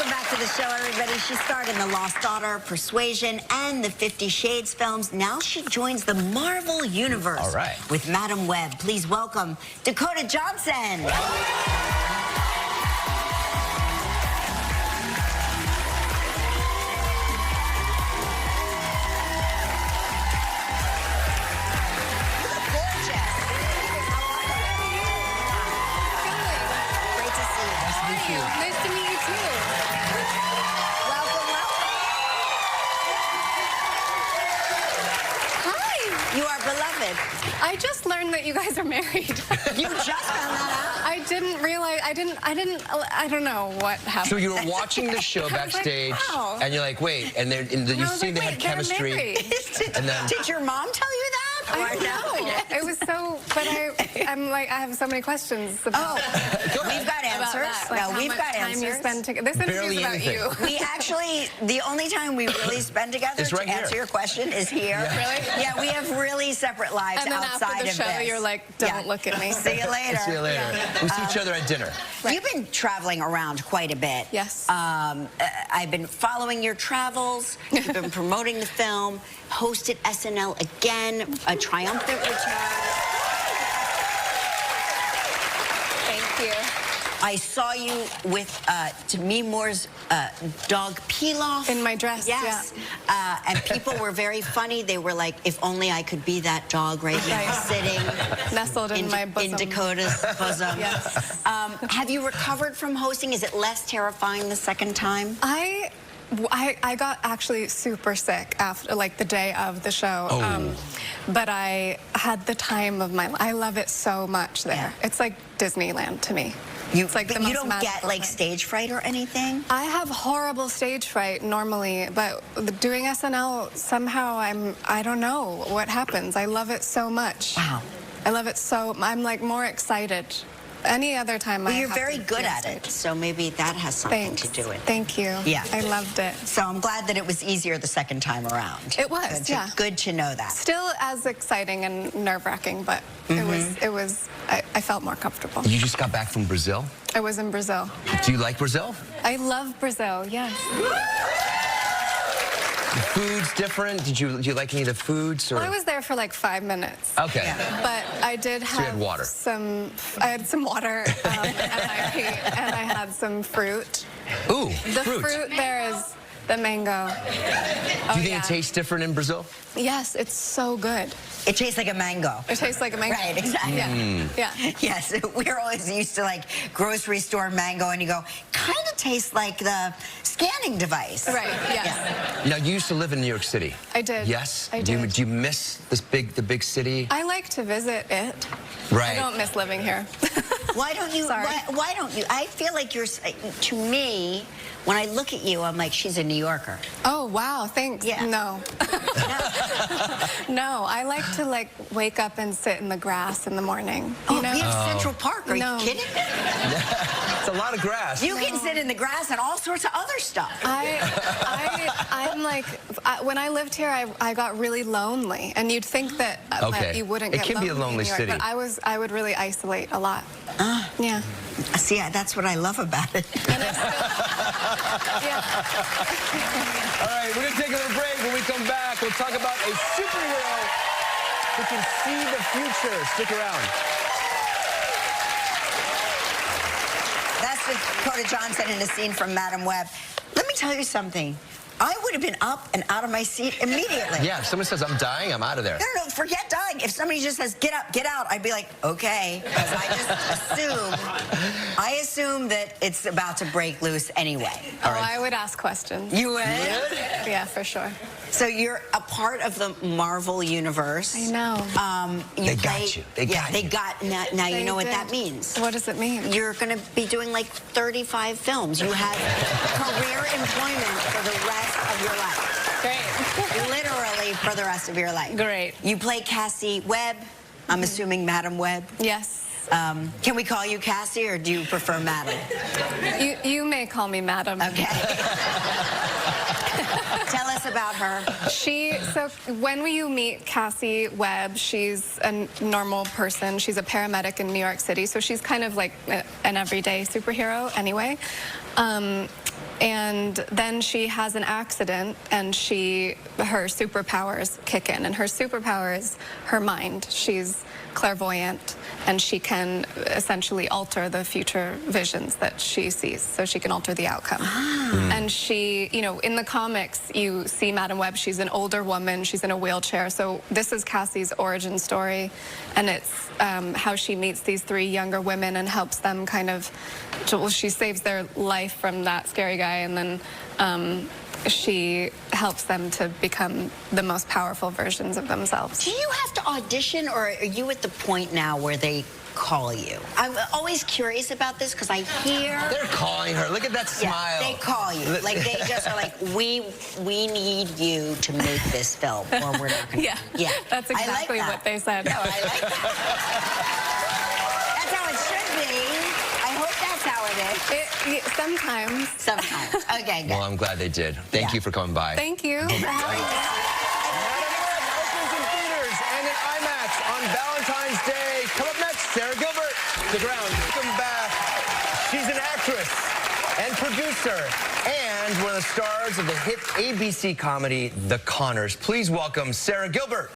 Welcome back to the show, everybody. She starred in The Lost Daughter, Persuasion, and the 50 Shades films. Now she joins the Marvel Universe. All right. With Madam Web. Please welcome Dakota Johnson. Nice to meet you too. Welcome, welcome. Hi. You are beloved. I just learned that you guys are married. You just found that out? I didn't realize. I don't know what happened. So you were watching the show backstage, like, wow. and you're like, wait, and you see they had chemistry. And then, Did your mom tell you that? I don't know. It was so, but I'm like, I have so many questions about. We've got answers. Like no, we've got answers. You spend this interview is about anything. you. We actually, the only time we really spend together It's right to answer here. your question is here. Yeah. Really? Yeah, we have really separate lives And then outside after the of show, this. you're like, don't look at me. See you later. see you later. We see each other at dinner. You've been traveling around quite a bit. Yes. I've been following your travels. You've been promoting the film, hosted SNL again, a triumphant return. Thank you. I saw you with Demi Moore's dog Pilaf. In my dress, yes. And people were very funny. They were like, if only I could be that dog right now, Right. sitting Nestled in my bosom. in Dakota's bosom. Yes. Have you recovered from hosting? Is it less terrifying the second time? I got actually super sick after, like, the day of the show. Oh. But I had the time of my life. I love it so much there. Yeah. It's like Disneyland to me. It's like But the you most don't magical get like thing. stage fright or anything? I have horrible stage fright normally, but doing SNL, somehow I don't know what happens. I love it so much. Wow. I love it so, I'm like more excited. Any other time Well, I you're have very to good be on at stage. it, so maybe that has something Thanks. to do with it. Thank you. Yeah. I loved it. So I'm glad that it was easier the second time around. It was, yeah. Good to know that. Still as exciting and nerve-wracking, but I felt more comfortable. You just got back from Brazil? I was in Brazil. Do you like Brazil? I love Brazil, yes. The food's different? Did you like any of the foods? Or? Well, I was there for like 5 minutes. Okay. Yeah. But I did have you had water. I had some water, and I had some fruit. Ooh, The fruit there is the mango. Do you think it tastes different in Brazil? Yes, it's so good. It tastes like a mango. It tastes like a mango. Right, exactly. Yeah. Yes, we're always used to like grocery store mango, and you go, kind of tastes like the scanning device. Right, yes. Yeah. Now, you used to live in New York City. I did. Yes? I Do did. you miss the big city? I like to visit it. Right. I don't miss living here. Why don't you? Sorry. Why don't you? I feel like you're. To me, when I look at you, I'm like, she's a New Yorker. Oh, wow, thanks. Yeah. No. No, I like to like wake up and sit in the grass in the morning. You know? We have Central Park. Are No. you kidding? It's a lot of grass. You can sit in the grass and all sorts of other stuff. I'm like, when I lived here, I got really lonely, and you'd think that, that you wouldn't It get can lonely be a lonely in New York, city. But I would really isolate a lot. Yeah. See, that's what I love about it. Yeah. All right, we're going to take a little break. When we come back, we'll talk about a superhero who can see the future. Stick around. That's Dakota Johnson in a scene from Madam Web. Let me tell you something. I would have been up and out of my seat immediately. Yeah, if someone says, I'm dying, I'm out of there. No, forget dying. If somebody just says, get up, get out, I'd be like, okay. Because I assume that it's about to break loose anyway. Oh, I would ask questions. You would? Yeah, for sure. So you're a part of the Marvel Universe. I know. They got you. They got They you. got, now you They know what did. that means. What does it mean? You're going to be doing like 35 films. You have career employment for the rest of your life. Great. Literally for the rest of your life. Great. You play Cassie Webb. I'm assuming Madam Webb. Yes. Can we call you Cassie, or do you prefer Madam? You may call me Madam. Okay. Tell us about her. So when you meet Cassie Webb, she's a normal person. She's a paramedic in New York City, so she's kind of like an everyday superhero anyway. And then she has an accident, and her superpowers kick in. And her superpower is her mind. She's clairvoyant, and she can essentially alter the future visions that she sees, so she can alter the outcome. And she, in the comics, you see Madam Web. She's an older woman. She's in a wheelchair. So this is Cassie's origin story, and it's how she meets these 3 younger women and helps them she saves their life from that scary guy, and then she helps them to become the most powerful versions of themselves. Do you have to audition, or are you at the point now where they call you? I'm always curious about this because I hear... They're calling her. Look at that smile. Yeah, they call you. Like, they just are like, we need you to make this film, or we're not going to... Yeah, that's exactly what they said. No, I like that. That's how it should be. I hope that's how it is. Sometimes. Sometimes. Okay, good. Well, I'm glad they did. Thank you for coming by. Thank you for having me. Opens in theaters and in IMAX on Valentine's Day. Come up next, Sarah Gilbert. Stick around. Welcome back. She's an actress and producer and one of the stars of the hit ABC comedy, The Conners. Please welcome Sarah Gilbert.